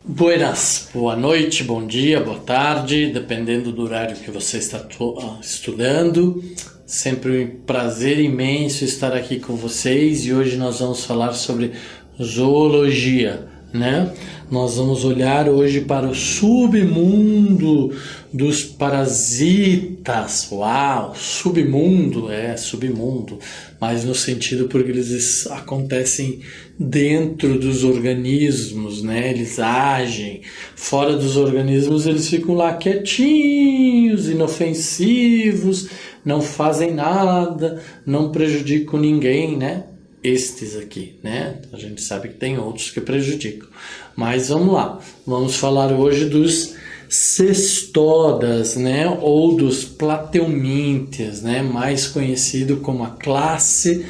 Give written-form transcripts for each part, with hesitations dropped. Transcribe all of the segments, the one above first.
Buenas, boa noite, bom dia, boa tarde, dependendo do horário que você está estudando. Sempre um prazer imenso estar aqui com vocês e hoje nós vamos falar sobre zoologia, né? Nós vamos olhar hoje para o submundo dos parasitas. Uau, submundo, submundo, mas no sentido porque eles acontecem dentro dos organismos, né? Eles agem. Fora dos organismos eles ficam lá quietinhos, inofensivos, não fazem nada, não prejudicam ninguém, né? Estes aqui, né? A gente sabe que tem outros que prejudicam. Mas vamos lá. Vamos falar hoje dos cestodas, né? Ou dos plateumintes, né? Mais conhecido como a classe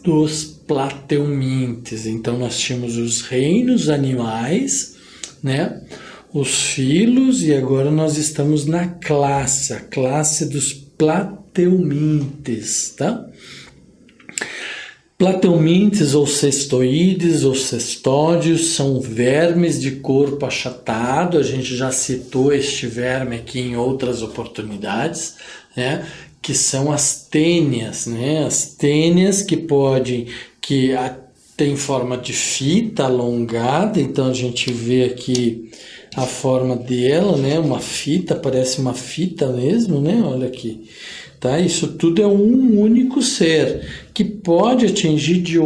dos plateumintes. Então nós tínhamos os reinos animais, né? Os filos e agora nós estamos na classe, a classe dos plateumintes, tá? Plateumintes ou cestoides ou cestódeos são vermes de corpo achatado. A gente já citou este verme aqui em outras oportunidades, né? Que são as tênias, né? As tênias que tem forma de fita alongada. Então a gente vê aqui a forma dela, né? Uma fita, parece uma fita mesmo, né? Olha aqui. Tá? Isso tudo é um único ser que pode atingir de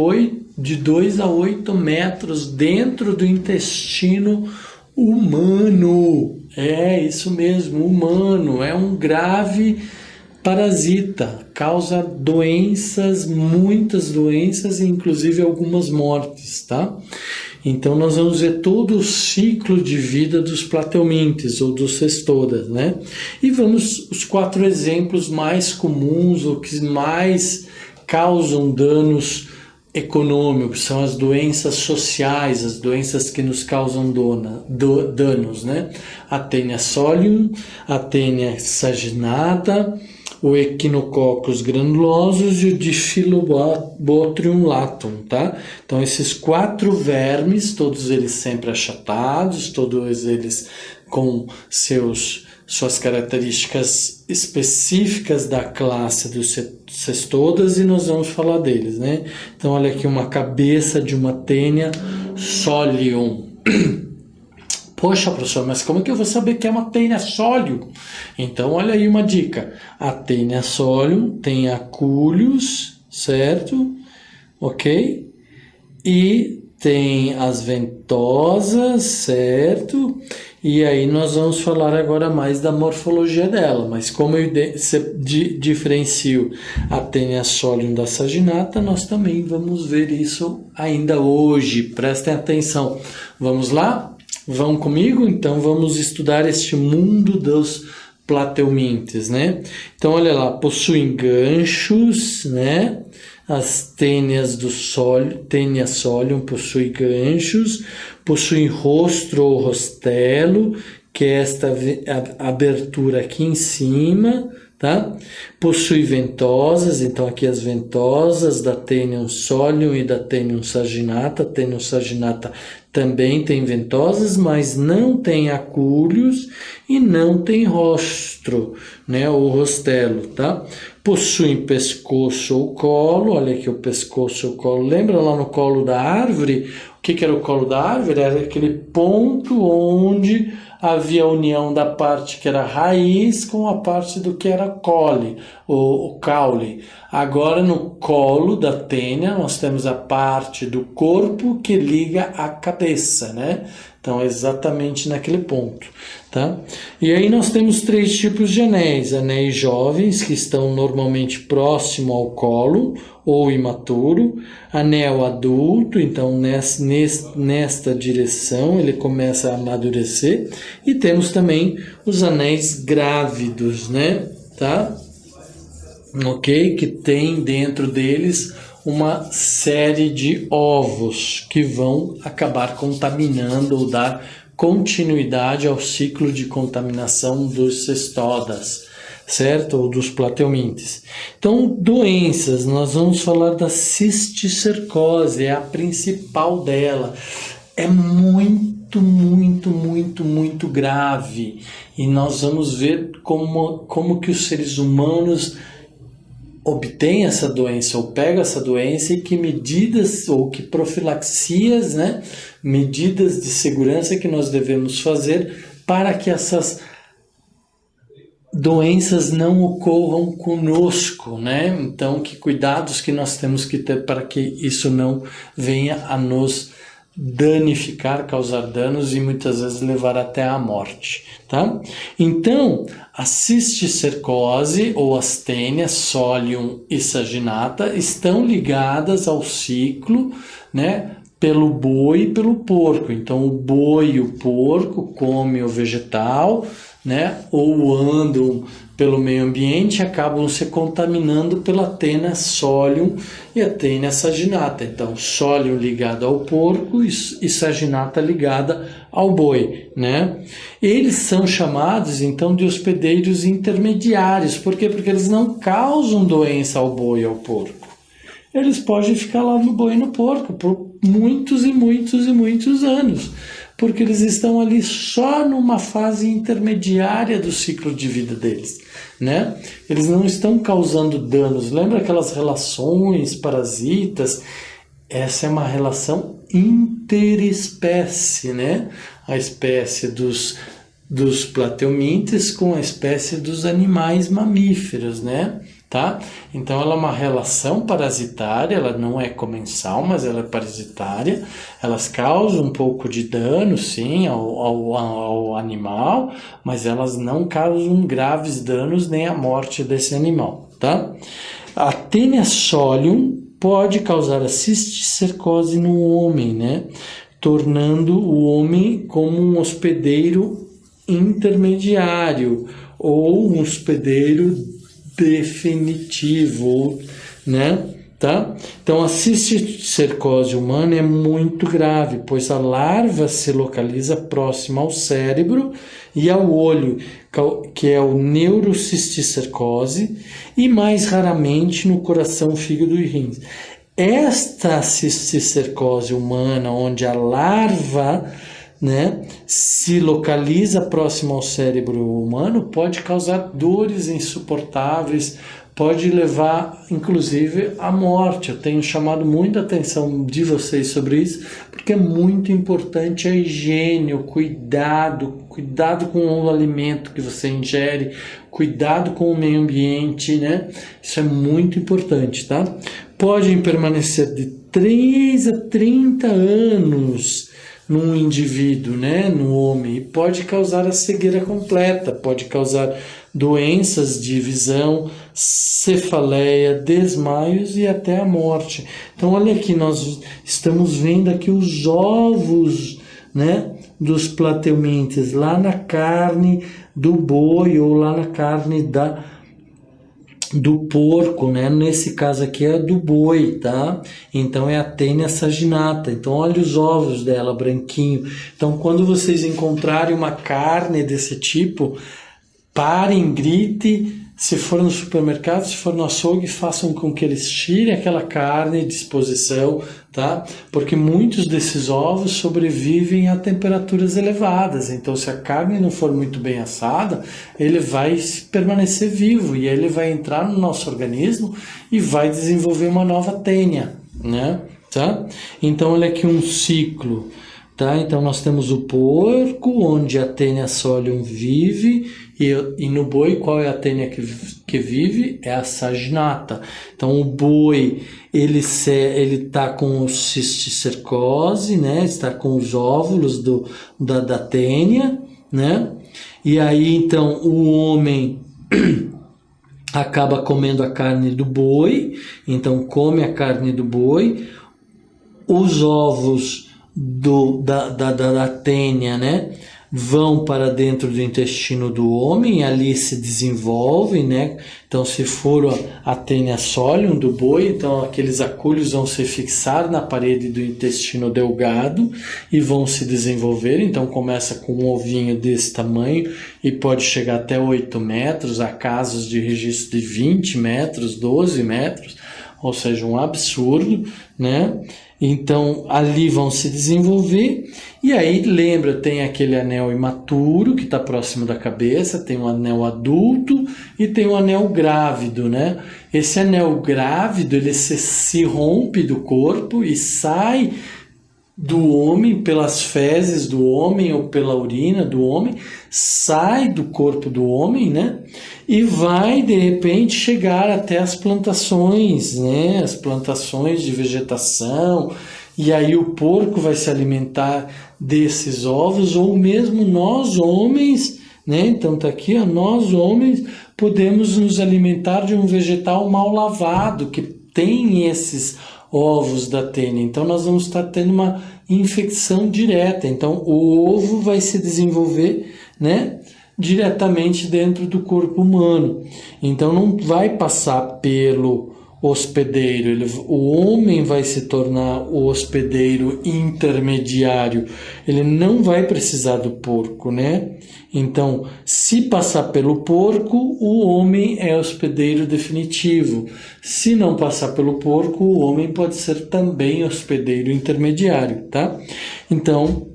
2 a 8 metros dentro do intestino humano. É isso mesmo, humano. É um grave parasita, causa doenças, muitas doenças, inclusive algumas mortes, tá? Então nós vamos ver todo o ciclo de vida dos plateumintes ou dos cestodas, né? E vamos os 4 exemplos mais comuns ou que mais causam danos econômicos, são as doenças sociais, as doenças que nos causam danos, né? A Taenia solium, a Taenia saginata, o Echinococcus granulosus e o Diphyllobothrium latum, tá? Então esses 4 vermes, todos eles sempre achatados, todos eles com suas características específicas da classe dos cestodas e nós vamos falar deles, né? Então olha aqui uma cabeça de uma Taenia solium. Poxa, professor, mas como é que eu vou saber que é uma Taenia solium? Então, olha aí uma dica. A Taenia solium tem acúlios, certo? Ok? E tem as ventosas, certo? E aí nós vamos falar agora mais da morfologia dela. Mas como eu diferencio a Taenia solium da saginata, nós também vamos ver isso ainda hoje. Prestem atenção. Vamos lá? Vão comigo? Então vamos estudar este mundo dos plateumintes, né? Então olha lá, possuem ganchos, né? As tênias Taenia solium possuem ganchos, possuem rostro ou rostelo, que é esta abertura aqui em cima, tá? Possui ventosas, então aqui as ventosas da Taenia solium e da Taenia saginata. A Taenia saginata também tem ventosas, mas não tem acúlios e não tem rostro, né, ou rostelo, tá? Possuem pescoço ou colo, olha aqui o pescoço ou colo. Lembra lá no colo da árvore? O que era o colo da árvore? Era aquele ponto onde havia a união da parte que era raiz com a parte do que era o caule. Agora no colo da Taenia nós temos a parte do corpo que liga à cabeça, né? Então exatamente naquele ponto, tá? E aí nós temos 3 tipos de anéis. Anéis jovens, que estão normalmente próximo ao colo ou imaturo. Anel adulto, então nesta direção ele começa a amadurecer. E temos também os anéis grávidos, né? Tá? Ok? Que tem dentro deles uma série de ovos que vão acabar contaminando ou dar continuidade ao ciclo de contaminação dos cestodas, certo? Ou dos plateumintes. Então, doenças, nós vamos falar da cisticercose, é a principal dela. É muito muito grave. E nós vamos ver como que os seres humanos obtêm essa doença ou pegam essa doença e que medidas ou que profilaxias, né, medidas de segurança que nós devemos fazer para que essas doenças não ocorram conosco, né? Então, que cuidados que nós temos que ter para que isso não venha a nos danificar, causar danos e muitas vezes levar até a morte, tá? Então, a cisticercose ou astênia, Solium e saginata estão ligadas ao ciclo, né? Pelo boi e pelo porco. Então, o boi e o porco comem o vegetal, né, ou andam pelo meio ambiente, acabam se contaminando pela Taenia Solium e a Taenia saginata. Então, Solium ligado ao porco e saginata ligada ao boi, né? Eles são chamados, então, de hospedeiros intermediários. Por quê? Porque eles não causam doença ao boi e ao porco. Eles podem ficar lá no boi e no porco por muitos anos, porque eles estão ali só numa fase intermediária do ciclo de vida deles, né? Eles não estão causando danos. Lembra aquelas relações parasitas? Essa é uma relação interespécie, né? A espécie dos plateumintes com a espécie dos animais mamíferos, né? Tá? Então ela é uma relação parasitária, ela não é comensal, mas ela é parasitária. Elas causam um pouco de dano, sim, ao animal, mas elas não causam graves danos nem a morte desse animal, tá? A Taenia Solium pode causar a cisticercose no homem, né? Tornando o homem como um hospedeiro intermediário ou um hospedeiro definitivo, né? Tá? Então a cisticercose humana é muito grave, pois a larva se localiza próxima ao cérebro e ao olho, que é o neurocisticercose, e mais raramente no coração, fígado e rins. Esta cisticercose humana, onde a larva, né, se localiza próximo ao cérebro humano, pode causar dores insuportáveis, pode levar, inclusive, à morte. Eu tenho chamado muita atenção de vocês sobre isso, porque é muito importante a higiene, o cuidado com o alimento que você ingere, cuidado com o meio ambiente, né? Isso é muito importante, tá? Podem permanecer de 3 a 30 anos num indivíduo, né, no homem, e pode causar a cegueira completa, pode causar doenças de visão, cefaleia, desmaios e até a morte. Então olha aqui, nós estamos vendo aqui os ovos, né, dos plateumintes lá na carne do boi ou lá na carne do porco, né? Nesse caso aqui é do boi, tá? Então é a Taenia saginata. Então olha os ovos dela, branquinho. Então quando vocês encontrarem uma carne desse tipo, parem, grite. Se for no supermercado, se for no açougue, façam com que eles tirem aquela carne de exposição, tá? Porque muitos desses ovos sobrevivem a temperaturas elevadas. Então, se a carne não for muito bem assada, ele vai permanecer vivo e ele vai entrar no nosso organismo e vai desenvolver uma nova tênia, né? Tá? Então, olha aqui um ciclo. Tá? Então nós temos o porco, onde a Taenia Solium vive, e no boi, qual é a Taenia que vive? É a saginata. Então o boi, ele está com cisticercose, né? Está com os óvulos da Taenia, né? E aí então o homem acaba comendo a carne do boi, então come a carne do boi, os ovos da Taenia, né, vão para dentro do intestino do homem, ali se desenvolvem, né? Então, se for a Taenia Solium do boi, então aqueles acúlios vão se fixar na parede do intestino delgado e vão se desenvolver. Então, começa com um ovinho desse tamanho e pode chegar até 8 metros, há casos de registro de 20 metros, 12 metros. ou seja, um absurdo, né? Então, ali vão se desenvolver, e aí, lembra, tem aquele anel imaturo, que está próximo da cabeça, tem um anel adulto e tem um anel grávido, né? Esse anel grávido, ele se rompe do corpo e sai do homem, pelas fezes do homem ou pela urina do homem, sai do corpo do homem, né? E vai, de repente, chegar até as plantações, né? As plantações de vegetação, e aí o porco vai se alimentar desses ovos, ou mesmo nós, homens, né? Então tá aqui, ó, nós, homens, podemos nos alimentar de um vegetal mal lavado, que tem esses ovos da tênia. Então nós vamos estar tendo uma infecção direta. Então o ovo vai se desenvolver, né, diretamente dentro do corpo humano. Então não vai passar pelo hospedeiro. O homem vai se tornar o hospedeiro intermediário. Ele não vai precisar do porco, né? Então, se passar pelo porco, o homem é hospedeiro definitivo. Se não passar pelo porco, o homem pode ser também hospedeiro intermediário, tá? Então,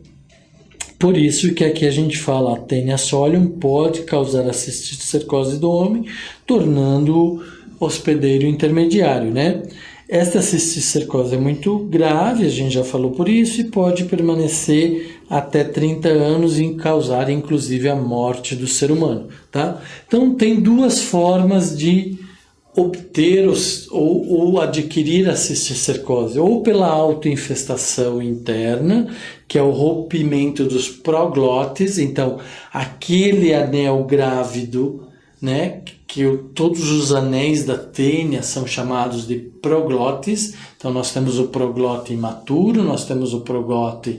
por isso que aqui a gente fala, a Taenia solium pode causar a cisticercose do homem, tornando-o hospedeiro intermediário, né? Esta cisticercose é muito grave, a gente já falou por isso, e pode permanecer até 30 anos e causar, inclusive, a morte do ser humano, tá? Então, tem duas formas de obter ou adquirir a cisticercose, ou pela autoinfestação interna, que é o rompimento dos proglotes, então, aquele anel grávido, né, que todos os anéis da tênia são chamados de proglotes. Então nós temos o proglote imaturo, nós temos o proglote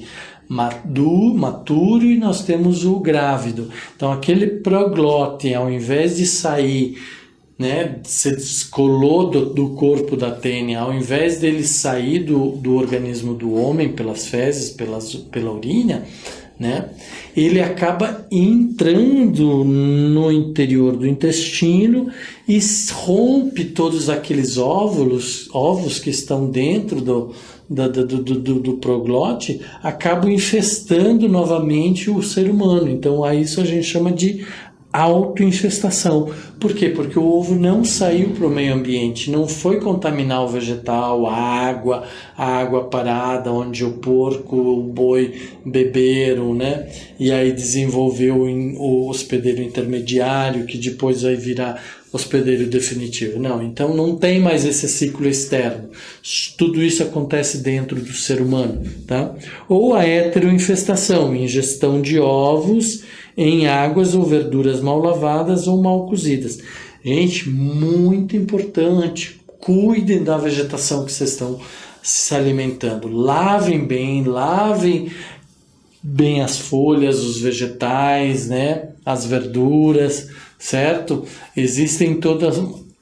maturo e nós temos o grávido. Então aquele proglote, ao invés de sair, né, se descolou do corpo da tênia, ao invés dele sair do organismo do homem pelas fezes, pela urina, né, ele acaba entrando no interior do intestino e rompe todos aqueles ovos que estão dentro do proglote, acabam infestando novamente o ser humano. Então, a isso a gente chama de autoinfestação. Por quê? Porque o ovo não saiu para o meio ambiente, não foi contaminar o vegetal, a água parada onde o porco, o boi beberam, né? E aí desenvolveu o hospedeiro intermediário, que depois vai virar hospedeiro definitivo. Não, então não tem mais esse ciclo externo. Tudo isso acontece dentro do ser humano, tá? Ou a heteroinfestação, ingestão de ovos em águas ou verduras mal lavadas ou mal cozidas. Gente, muito importante, cuidem da vegetação que vocês estão se alimentando. Lavem bem as folhas, os vegetais, né? As verduras, certo? Existem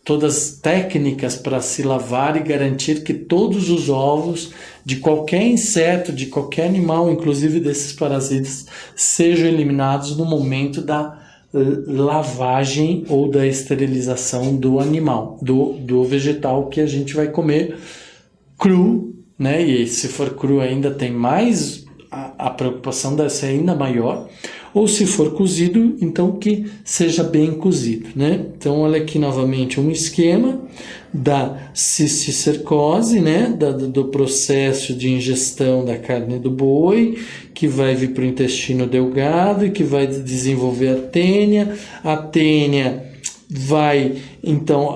todas técnicas para se lavar e garantir que todos os ovos de qualquer inseto, de qualquer animal, inclusive desses parasitas, sejam eliminados no momento da lavagem ou da esterilização do animal, do vegetal que a gente vai comer cru, né? E se for cru ainda tem mais, a preocupação deve ser ainda maior. Ou se for cozido, então que seja bem cozido, né? Então, olha aqui novamente um esquema da cisticercose, né? Do processo de ingestão da carne do boi, que vai vir para o intestino delgado e que vai desenvolver a tênia. A tênia vai, então,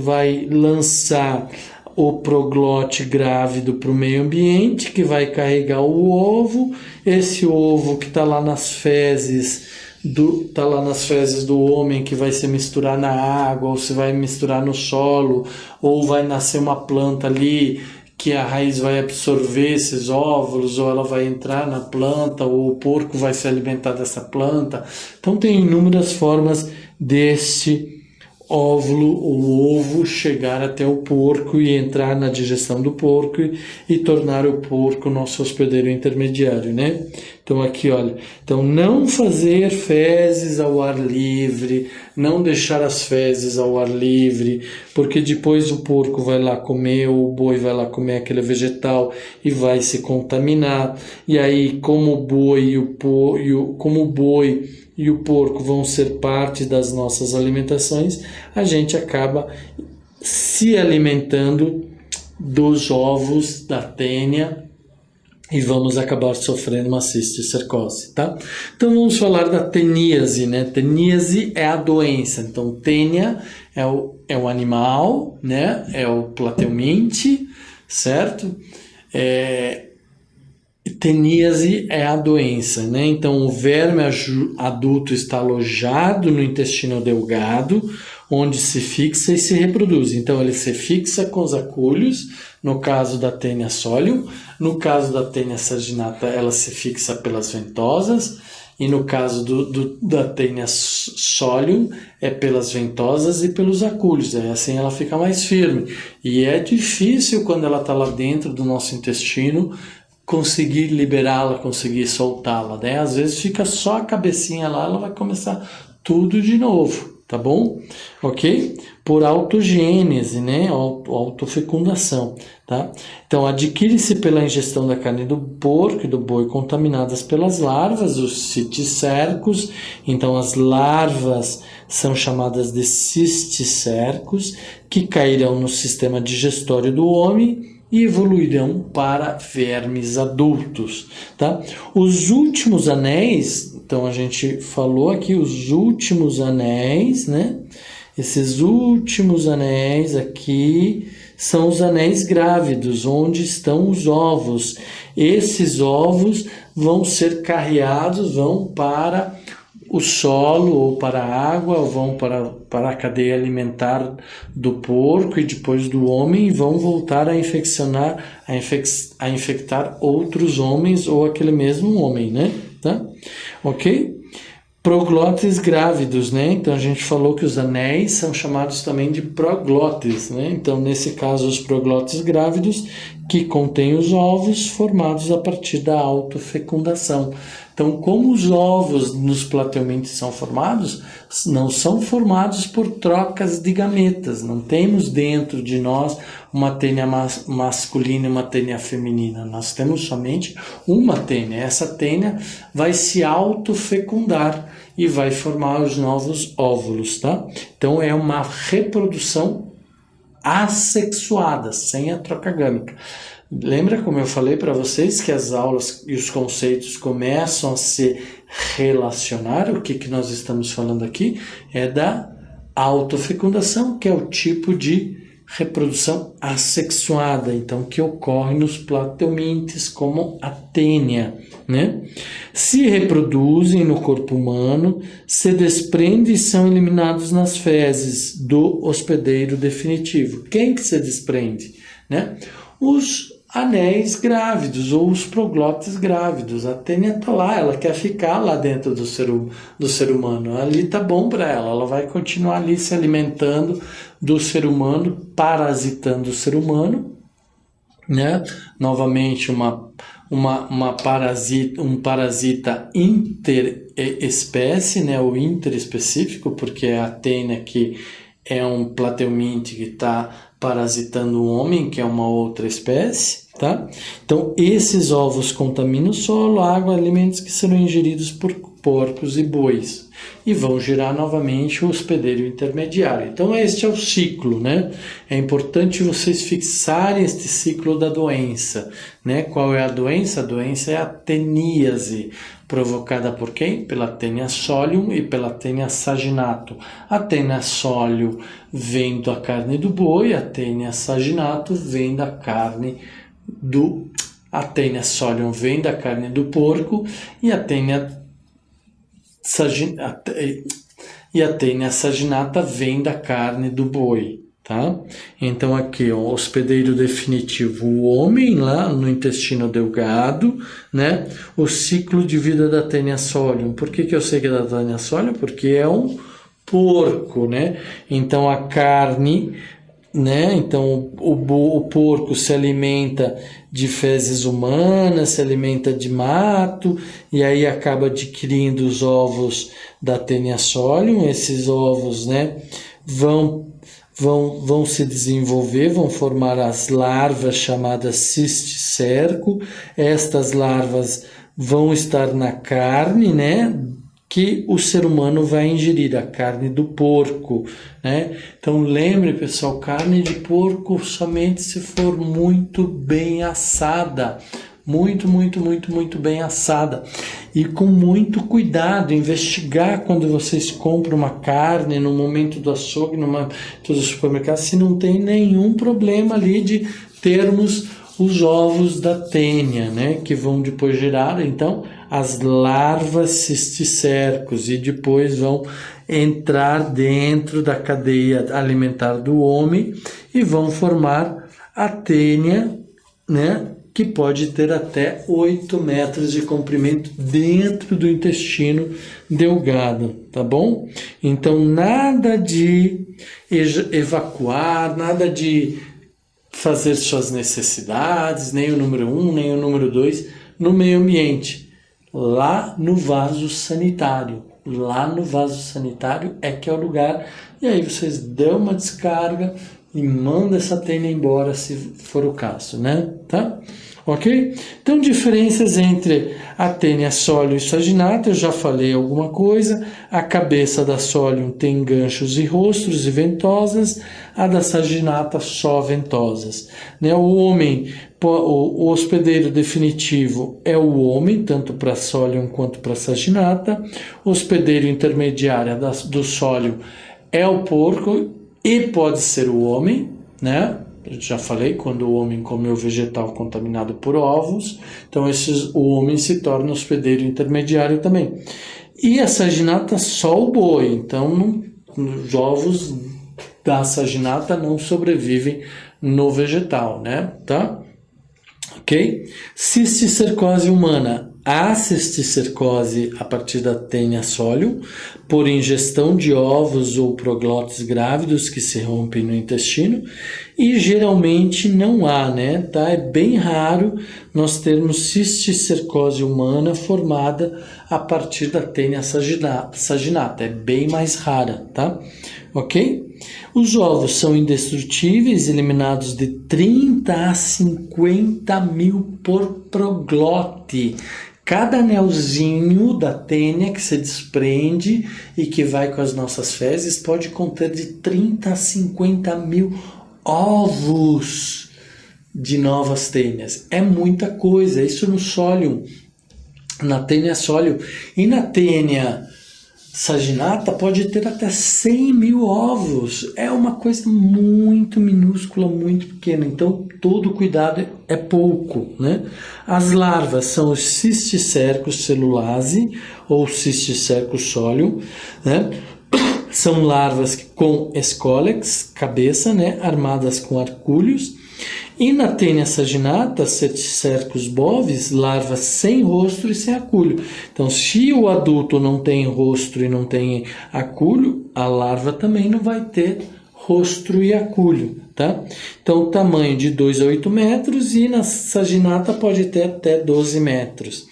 vai lançar o proglote grávido para o meio ambiente, que vai carregar o ovo. Esse ovo que está lá nas fezes do homem, que vai se misturar na água, ou se vai misturar no solo, ou vai nascer uma planta ali que a raiz vai absorver esses óvulos, ou ela vai entrar na planta, ou o porco vai se alimentar dessa planta. Então tem inúmeras formas desse o ovo chegar até o porco e entrar na digestão do porco e tornar o porco nosso hospedeiro intermediário, né? Então aqui, olha, então não fazer fezes ao ar livre, não deixar as fezes ao ar livre, porque depois o porco vai lá comer, ou o boi vai lá comer aquele vegetal e vai se contaminar. E aí, como o boi e o porco vão ser parte das nossas alimentações, a gente acaba se alimentando dos ovos da tênia e vamos acabar sofrendo uma cisticercose, tá? Então vamos falar da teníase, né? Teníase é a doença. Então tênia é o animal, né? É o plateuminte, certo? Teníase é a doença, né? Então o verme adulto está alojado no intestino delgado, onde se fixa e se reproduz. Então ele se fixa com os acúlios, no caso da tênia solium, no caso da tênia saginata ela se fixa pelas ventosas, e no caso da tênia solium é pelas ventosas e pelos acúlios, aí assim ela fica mais firme. E é difícil quando ela está lá dentro do nosso intestino conseguir liberá-la, conseguir soltá-la, né? Às vezes fica só a cabecinha lá, ela vai começar tudo de novo, tá bom? Ok? Por autogênese, né? Autofecundação, tá? Então, adquire-se pela ingestão da carne do porco e do boi contaminadas pelas larvas, os cisticercos. Então, as larvas são chamadas de cisticercos, que cairão no sistema digestório do homem e evoluirão para vermes adultos, tá? Os últimos anéis, então a gente falou aqui os últimos anéis, né? Esses últimos anéis aqui são os anéis grávidos, onde estão os ovos. Esses ovos vão ser carreados, vão para o solo ou para a água, ou vão para a cadeia alimentar do porco e depois do homem, e vão voltar a infectar outros homens ou aquele mesmo homem, né? Tá? Ok? Proglotes grávidos, né? Então a gente falou que os anéis são chamados também de proglotes, né? Então nesse caso os proglotes grávidos que contêm os ovos formados a partir da autofecundação. Então, como os ovos nos plateumintes são formados, não são formados por trocas de gametas. Não temos dentro de nós uma tênia masculina e uma tênia feminina. Nós temos somente uma tênia. Essa tênia vai se autofecundar e vai formar os novos óvulos, tá? Então, é uma reprodução assexuada, sem a troca gâmica. Lembra como eu falei para vocês que as aulas e os conceitos começam a se relacionar? O que nós estamos falando aqui é da autofecundação, que é o tipo de reprodução assexuada, então que ocorre nos plateumintes como a tênia, né? Se reproduzem no corpo humano, se desprendem e são eliminados nas fezes do hospedeiro definitivo. Quem que se desprende, né? Os anéis grávidos ou os proglotes grávidos. A tênia está lá, ela quer ficar lá dentro do ser humano. Ali tá bom para ela vai continuar ali se alimentando do ser humano, parasitando o ser humano, né? Novamente um parasita interespécie, né? O interespecífico, porque é a tênia que é um plateuminte que está parasitando o homem, que é uma outra espécie, tá? Então, esses ovos contaminam o solo, água, alimentos que serão ingeridos por porcos e bois e vão gerar novamente o hospedeiro intermediário. Então, este é o ciclo, né? É importante vocês fixarem este ciclo da doença, né? Qual é a doença? A doença é a teníase, provocada por quem? Pela tênia solium e pela tênia saginato. A tênia solium vem da carne do boi, a tênia saginato vem da carne a tênia solium vem da carne do porco e a tênia saginata vem da carne do boi, tá? Então aqui, ó, hospedeiro definitivo, o homem lá no intestino delgado, né? O ciclo de vida da tênia solium. Por que eu sei que é da tênia solium? Porque é um porco, né? Então a carne né? Então o porco se alimenta de fezes humanas, se alimenta de mato e aí acaba adquirindo os ovos da Taenia solium. Esses ovos, né, vão se desenvolver, vão formar as larvas chamadas cisticerco. Estas larvas vão estar na carne, né, que o ser humano vai ingerir, a carne do porco, né? Então lembre, pessoal, carne de porco somente se for muito bem assada, muito bem assada e com muito cuidado. Investigar quando vocês compram uma carne no momento do açougue, no momento do supermercado, se não tem nenhum problema ali de termos os ovos da tênia, né, que vão depois gerar, então, as larvas cisticercos e depois vão entrar dentro da cadeia alimentar do homem e vão formar a tênia, né, que pode ter até 8 metros de comprimento dentro do intestino delgado, tá bom? Então, nada de evacuar, nada de fazer suas necessidades, nem o número 1, nem o número 2, no meio ambiente. Lá no vaso sanitário. Lá no vaso sanitário é que é o lugar. E aí vocês dão uma descarga e mandam essa tênia embora, se for o caso, né? Tá? Ok? Então, diferenças entre a Taenia solium e saginata, eu já falei alguma coisa. A cabeça da solium tem ganchos e rostros e ventosas, a da saginata só ventosas. Né? O homem, o hospedeiro definitivo é o homem, tanto para solium quanto para saginata. O hospedeiro intermediário do solium é o porco e pode ser o homem, né? Eu já falei, quando o homem comeu vegetal contaminado por ovos, então o homem se torna hospedeiro intermediário também. E a saginata só o boi, então os ovos da saginata não sobrevivem no vegetal, né? Tá? Ok? Cisticercose humana. A cisticercose a partir da Taenia solium, por ingestão de ovos ou proglótis grávidos que se rompem no intestino, e geralmente não há, né? Tá? É bem raro nós termos cisticercose humana formada a partir da Taenia saginata, é bem mais rara, tá? Ok? Os ovos são indestrutíveis, eliminados de 30 a 50 mil por proglote. Cada anelzinho da tênia que se desprende e que vai com as nossas fezes pode conter de 30 a 50 mil ovos de novas tênias. É muita coisa, isso no solium, na Taenia solium. E na Taenia saginata pode ter até 100 mil ovos. É uma coisa muito minúscula, muito pequena. Então, todo cuidado é pouco, né? As larvas são os cisticercos celulase ou cisticercos solium, né? São larvas com escólex, cabeça, né? Armadas com arcúlios. E na Taenia saginata, Cisticercus bovis, larvas sem rosto e sem acúlio. Então, se o adulto não tem rosto e não tem acúlio, a larva também não vai ter rosto e acúlio, tá? Então, o tamanho de 2 a 8 metros e na saginata pode ter até 12 metros.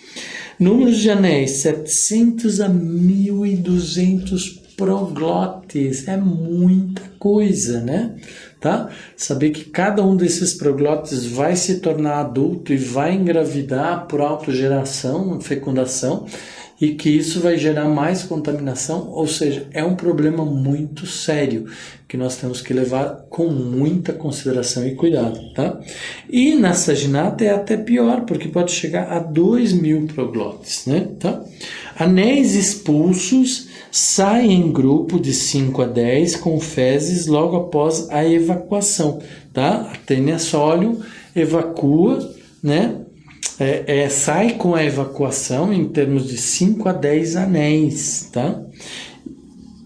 Números de anéis, 700 a 1.200 proglotes. É muita coisa, né? Tá? Saber que cada um desses proglotes vai se tornar adulto e vai engravidar por autogeração, fecundação, e que isso vai gerar mais contaminação, ou seja, é um problema muito sério que nós temos que levar com muita consideração e cuidado, tá? E na saginata é até pior, porque pode chegar a 2.000 proglotes, né? Tá? Anéis expulsos saem em grupo de 5 a 10 com fezes logo após a evacuação, tá? A Taenia solium evacua, né? Sai com a evacuação em termos de 5 a 10 anéis, tá?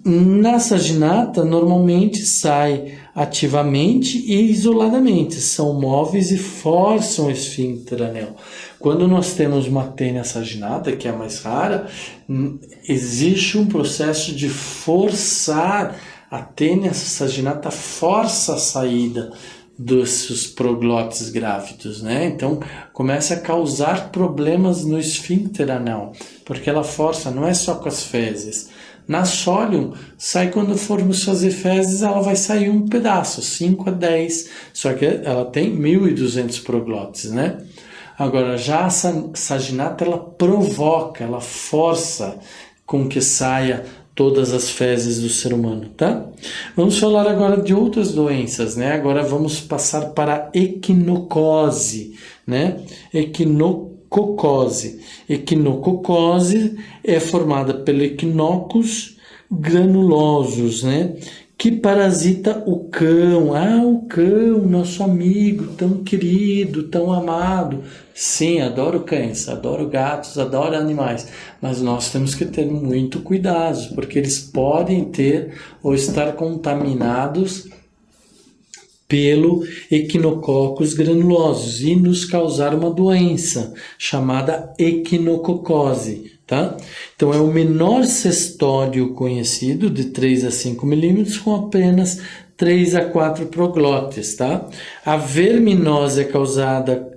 Na saginata, normalmente sai ativamente e isoladamente, são móveis e forçam o esfíncter anel. Quando nós temos uma Taenia saginata, que é a mais rara, existe um processo de forçar A tênia saginata força a saída dos proglótis grávidos, né? Então, começa a causar problemas no esfíncter anal, porque ela força, não é só com as fezes. Na Solium, sai quando formos fazer fezes, ela vai sair um pedaço, 5 a 10, só que ela tem 1.200 proglótis, né? Agora, já a saginata, ela provoca, ela força com que saia todas as fezes do ser humano, tá? Vamos falar agora de outras doenças, né? Agora vamos passar para a equinocose, né? Equinococose. Equinococose é formada pelo equinocos granulosos, né? Que parasita o cão. Ah, o cão, nosso amigo, tão querido, tão amado. Sim, adoro cães, adoro gatos, adoro animais. Mas nós temos que ter muito cuidado, porque eles podem ter ou estar contaminados pelo equinococos granulosos e nos causar uma doença chamada equinococose, tá? Então, é o menor cestódio conhecido, de 3 a 5 milímetros, com apenas 3 a 4 proglótis, tá? A verminose é causada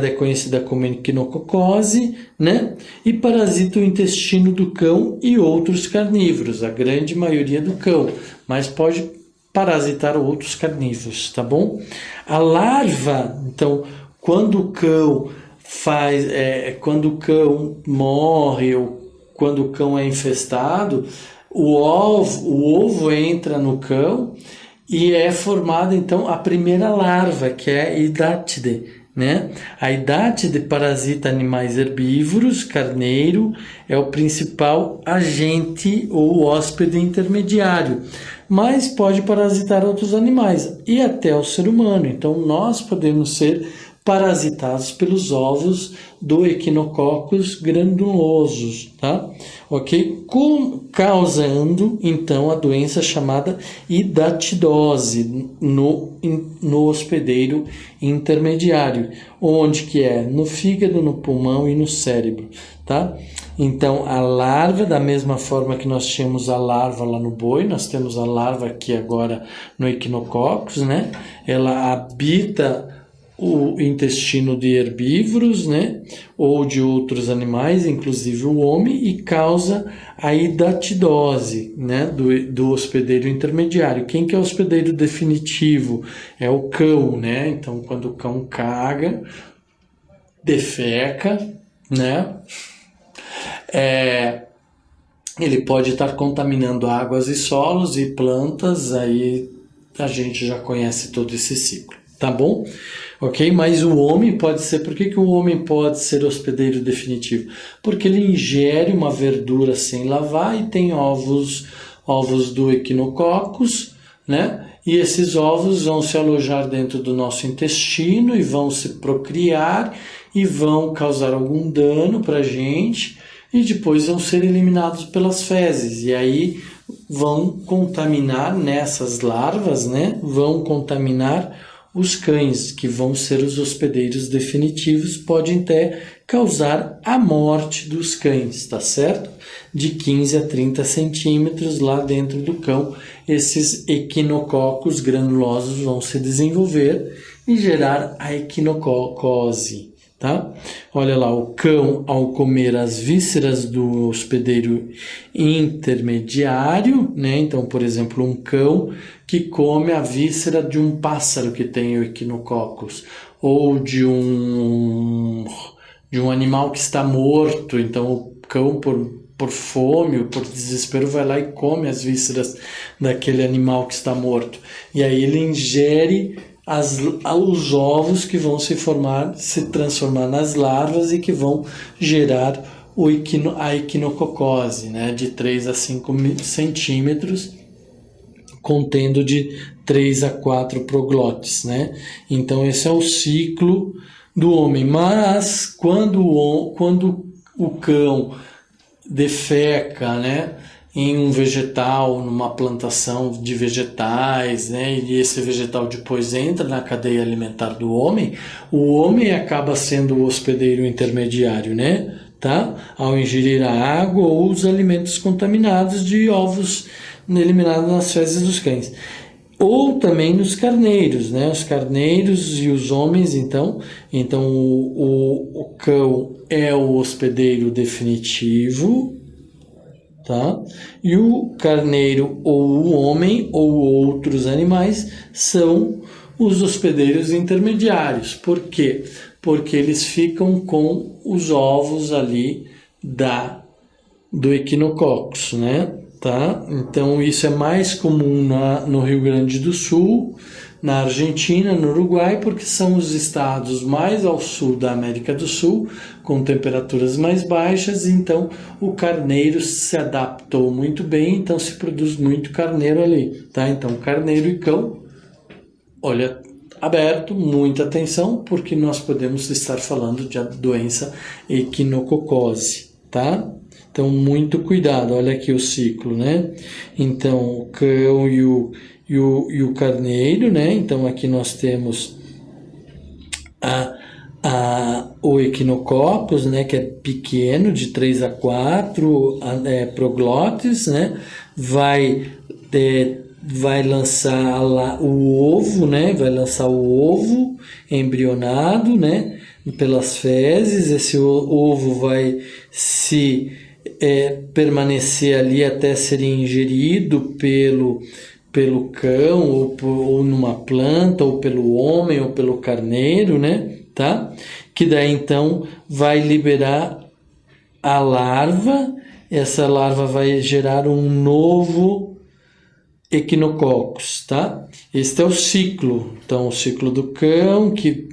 é conhecida como equinococose, né? E parasita o intestino do cão e outros carnívoros, a grande maioria do cão, mas pode parasitar outros carnívoros, tá bom? A larva, então, quando o cão quando o cão morre ou quando o cão é infestado, o ovo entra no cão e é formada então a primeira larva, que é a idátide, né? A idátide parasita animais herbívoros, carneiro, é o principal agente ou hóspede intermediário, mas pode parasitar outros animais e até o ser humano. Então, nós podemos ser parasitados pelos ovos do equinococos granulosos, tá? Ok? Causando, então, a doença chamada hidatidose no hospedeiro intermediário, onde que é? No fígado, no pulmão e no cérebro, tá? Então, a larva, da mesma forma que nós tínhamos a larva lá no boi, nós temos a larva aqui agora no equinococos, né? Ela habita o intestino de herbívoros, né, ou de outros animais, inclusive o homem, e causa a hidatidose, né, do hospedeiro intermediário. Quem que é o hospedeiro definitivo? É o cão, né? Então, quando o cão caga, defeca, né, ele pode estar contaminando águas e solos e plantas, aí a gente já conhece todo esse ciclo, tá bom? Ok? Mas o homem pode ser... Por que o homem pode ser hospedeiro definitivo? Porque ele ingere uma verdura sem lavar e tem ovos do equinococos, né? E esses ovos vão se alojar dentro do nosso intestino e vão se procriar e vão causar algum dano para a gente e depois vão ser eliminados pelas fezes. E aí vão contaminar nessas larvas, né? Vão contaminar os cães, que vão ser os hospedeiros definitivos, podem até causar a morte dos cães, tá certo? De 15 a 30 centímetros lá dentro do cão, esses equinococos granulosos vão se desenvolver e gerar a equinococose, tá? Olha lá, o cão, ao comer as vísceras do hospedeiro intermediário, né? Então, por exemplo, um cão que come a víscera de um pássaro que tem o equinococos, ou de um animal que está morto. Então, o cão, por fome ou por desespero, vai lá e come as vísceras daquele animal que está morto. E aí ele ingere os ovos que vão se transformar nas larvas e que vão gerar a equinococose, né, de 3 a 5 centímetros, contendo de 3 a 4 proglótis, né? Então esse é o ciclo do homem. Mas quando o cão defeca, né, em um vegetal, numa plantação de vegetais, né, e esse vegetal depois entra na cadeia alimentar do homem, o homem acaba sendo o hospedeiro intermediário, né, tá? Ao ingerir a água ou os alimentos contaminados de ovos eliminado nas fezes dos cães. Ou também nos carneiros, né? Os carneiros e os homens, então o cão é o hospedeiro definitivo, tá? E o carneiro ou o homem ou outros animais são os hospedeiros intermediários. Por quê? Porque eles ficam com os ovos ali do Echinococcus, né? Tá? Então isso é mais comum no Rio Grande do Sul, na Argentina, no Uruguai, porque são os estados mais ao sul da América do Sul, com temperaturas mais baixas, então o carneiro se adaptou muito bem, então se produz muito carneiro ali, tá? Então carneiro e cão, olha, aberto, muita atenção, porque nós podemos estar falando de doença equinococose, tá? Então, muito cuidado, olha aqui o ciclo, né? Então, o cão e o carneiro, né? Então, aqui nós temos o Echinococcus, né? Que é pequeno, de 3 a 4 proglotes, né? Vai lançar o ovo, né? Vai lançar o ovo embrionado, né? Pelas fezes, esse ovo vai permanecer ali até ser ingerido pelo cão, ou numa planta, ou pelo homem, ou pelo carneiro, né? Tá? Que daí então vai liberar a larva, essa larva vai gerar um novo Echinococcus, tá? Este é o ciclo. Então, o ciclo do cão que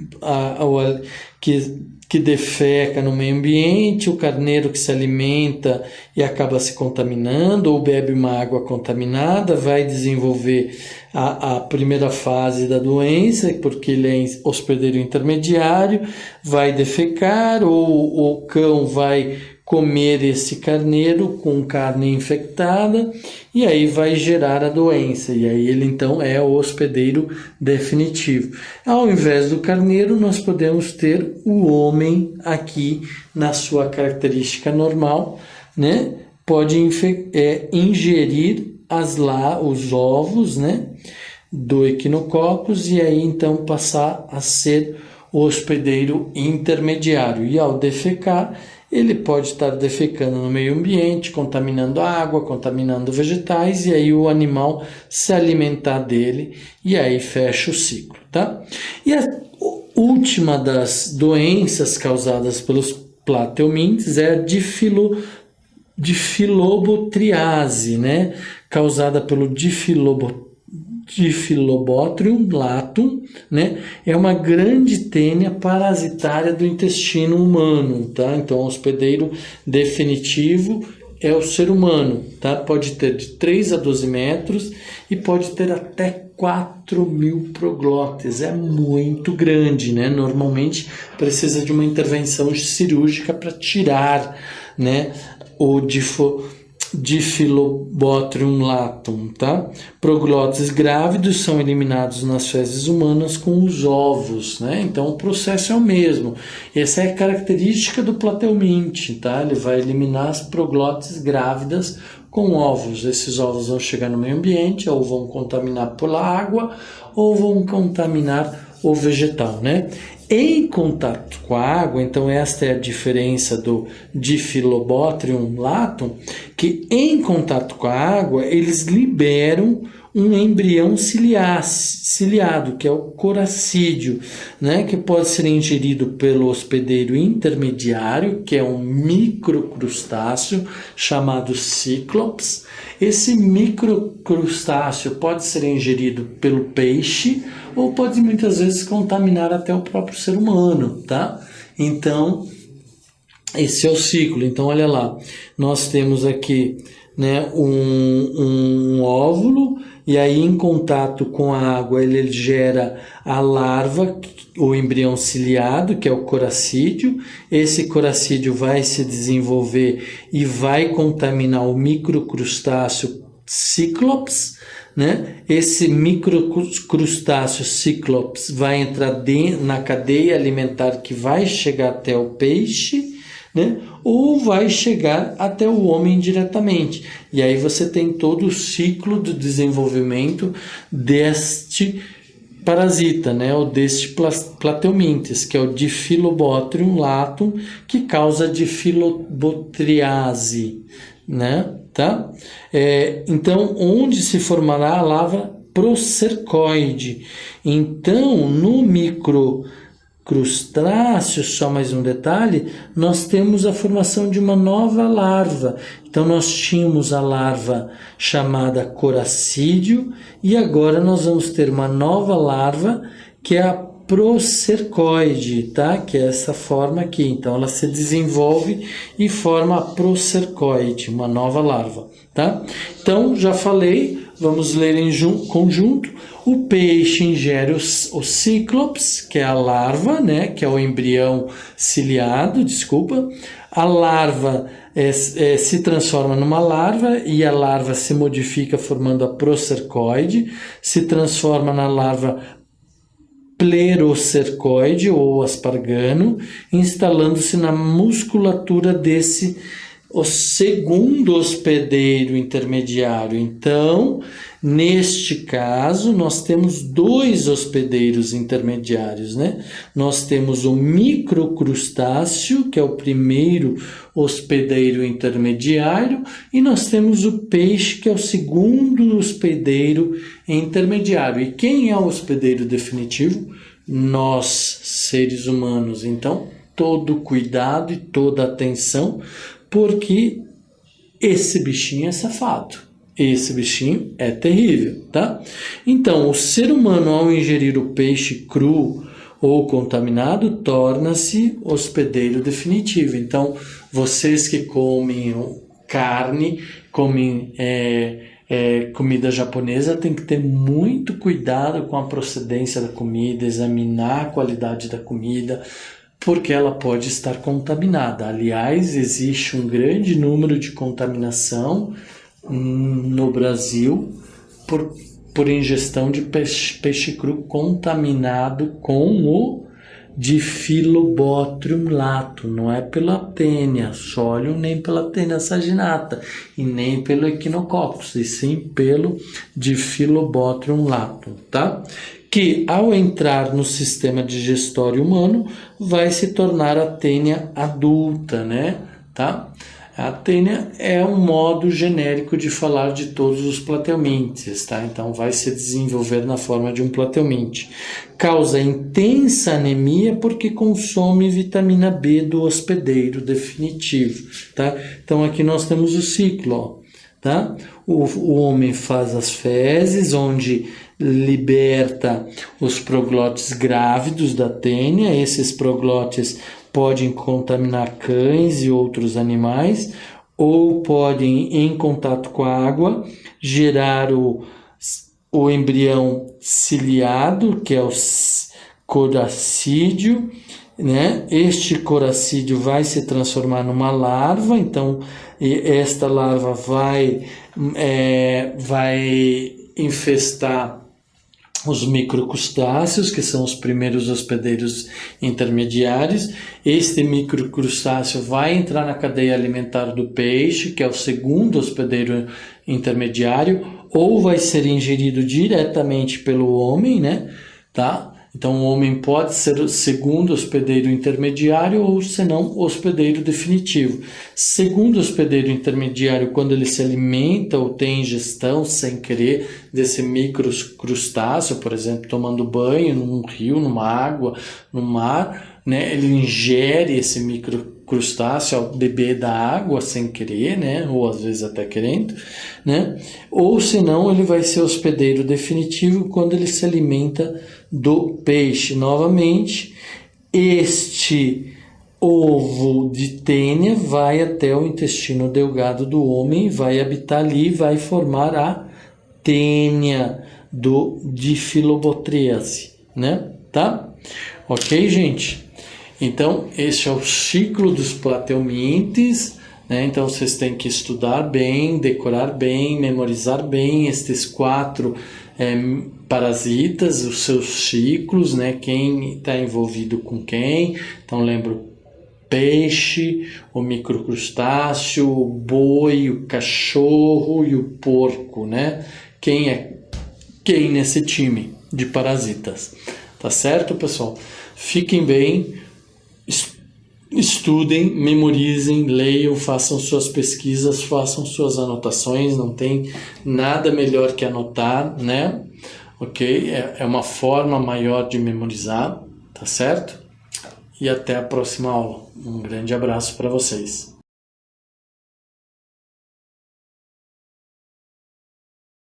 defeca no meio ambiente, o carneiro que se alimenta e acaba se contaminando, ou bebe uma água contaminada, vai desenvolver a primeira fase da doença, porque ele é hospedeiro intermediário, vai defecar, ou o cão vai comer esse carneiro com carne infectada e aí vai gerar a doença, e aí ele então é o hospedeiro definitivo. Ao invés do carneiro, nós podemos ter o homem aqui na sua característica normal, né? Pode ingerir os ovos, né, do Echinococcus e aí então passar a ser o hospedeiro intermediário, e ao defecar ele pode estar defecando no meio ambiente, contaminando a água, contaminando vegetais, e aí o animal se alimentar dele, e aí fecha o ciclo, tá? E a última das doenças causadas pelos plateumintes é a difilobotriase, né? Causada pelo Diphyllobothrium latum, né? É uma grande tênia parasitária do intestino humano, tá? Então, o hospedeiro definitivo é o ser humano, tá? Pode ter de 3 a 12 metros e pode ter até 4.000 proglotes, é muito grande, né? Normalmente precisa de uma intervenção cirúrgica para tirar, né, o Diphyllobothrium latum, tá? Proglotes grávidos são eliminados nas fezes humanas com os ovos, né? Então o processo é o mesmo. Essa é a característica do plateuminte, tá? Ele vai eliminar as proglotes grávidas com ovos. Esses ovos vão chegar no meio ambiente, ou vão contaminar pela água, ou vão contaminar o vegetal, né? Em contato com a água, então esta é a diferença do Diphyllobothrium latum, que em contato com a água eles liberam um embrião ciliado, que é o coracídeo, né, que pode ser ingerido pelo hospedeiro intermediário, que é um microcrustáceo chamado Cyclops. Esse microcrustáceo pode ser ingerido pelo peixe ou pode muitas vezes contaminar até o próprio ser humano, tá? Então, esse é o ciclo. Então, olha lá, nós temos aqui, né, um óvulo, e aí em contato com a água ele gera a larva, o embrião ciliado, que é o coracídeo. Esse coracídeo vai se desenvolver e vai contaminar o microcrustáceo Cyclops, né? Esse microcrustáceo Cyclops vai entrar na cadeia alimentar que vai chegar até o peixe, né? Ou vai chegar até o homem diretamente. E aí você tem todo o ciclo do desenvolvimento deste parasita, né? Ou deste plateumintes, que é o Diphyllobothrium latum, que causa difilobotriase, né? Tá? Então, onde se formará a larva procercoide? Então, no microcrustáceo, só mais um detalhe, nós temos a formação de uma nova larva. Então, nós tínhamos a larva chamada coracídeo e agora nós vamos ter uma nova larva que é a procercoide, tá? Que é essa forma aqui. Então, ela se desenvolve e forma a procercoide, uma nova larva, tá? Então, já falei, vamos ler em conjunto. O peixe ingere o cíclops, que é a larva, né? Que é o embrião ciliado, desculpa. A larva se transforma numa larva e a larva se modifica formando a procercoide, se transforma na larva plerocercoide ou aspargano, instalando-se na musculatura desse o segundo hospedeiro intermediário. Então, neste caso, nós temos dois hospedeiros intermediários, né? Nós temos o microcrustáceo, que é o primeiro hospedeiro intermediário, e nós temos o peixe, que é o segundo hospedeiro intermediário. E quem é o hospedeiro definitivo? Nós, seres humanos. Então, todo cuidado e toda atenção, porque esse bichinho é safado, esse bichinho é terrível, tá? Então, o ser humano, ao ingerir o peixe cru ou contaminado, torna-se hospedeiro definitivo. Então, vocês que comem carne, comem comida japonesa, tem que ter muito cuidado com a procedência da comida, examinar a qualidade da comida, porque ela pode estar contaminada. Aliás, existe um grande número de contaminação no Brasil por ingestão de peixe cru contaminado com o Diphyllobothrium latum. Não é pela Taenia solium, nem pela Taenia saginata, e nem pelo Echinococcus, e sim pelo Diphyllobothrium latum, tá? Que ao entrar no sistema digestório humano vai se tornar a tênia adulta, né? Tá? A tênia é um modo genérico de falar de todos os plateumintes, tá? Então vai se desenvolver na forma de um plateuminte. Causa intensa anemia porque consome vitamina B do hospedeiro definitivo, tá? Então aqui nós temos o ciclo, ó, tá? O homem faz as fezes, onde liberta os proglótis grávidos da tênia. Esses proglótis podem contaminar cães e outros animais, ou podem, em contato com a água, gerar o embrião ciliado, que é o coracídeo, né? Este coracídeo vai se transformar numa larva, então esta larva vai infestar os microcrustáceos, que são os primeiros hospedeiros intermediários. Este microcrustáceo vai entrar na cadeia alimentar do peixe, que é o segundo hospedeiro intermediário, ou vai ser ingerido diretamente pelo homem, né? Tá? Então, o homem pode ser o segundo hospedeiro intermediário ou, senão, hospedeiro definitivo. Segundo hospedeiro intermediário, quando ele se alimenta ou tem ingestão sem querer desse microcrustáceo, por exemplo, tomando banho num rio, numa água, no mar, né? Ele ingere esse microcrustáceo ao beber da água sem querer, né? Ou às vezes até querendo, né? Ou senão ele vai ser hospedeiro definitivo quando ele se alimenta do peixe. Novamente, este ovo de tênia vai até o intestino delgado do homem, vai habitar ali e vai formar a tênia do Diphyllobotriase, né? Tá? Ok, gente? Então, esse é o ciclo dos plateumintes, né? Então, vocês têm que estudar bem, decorar bem, memorizar bem estes 4 parasitas, os seus ciclos, né? Quem está envolvido com quem. Então, lembro peixe, o microcrustáceo, o boi, o cachorro e o porco, né? Quem é quem nesse time de parasitas? Tá certo, pessoal? Fiquem bem, estudem, memorizem, leiam, façam suas pesquisas, façam suas anotações, não tem nada melhor que anotar, né? Ok? É uma forma maior de memorizar, tá certo? E até a próxima aula. Um grande abraço para vocês.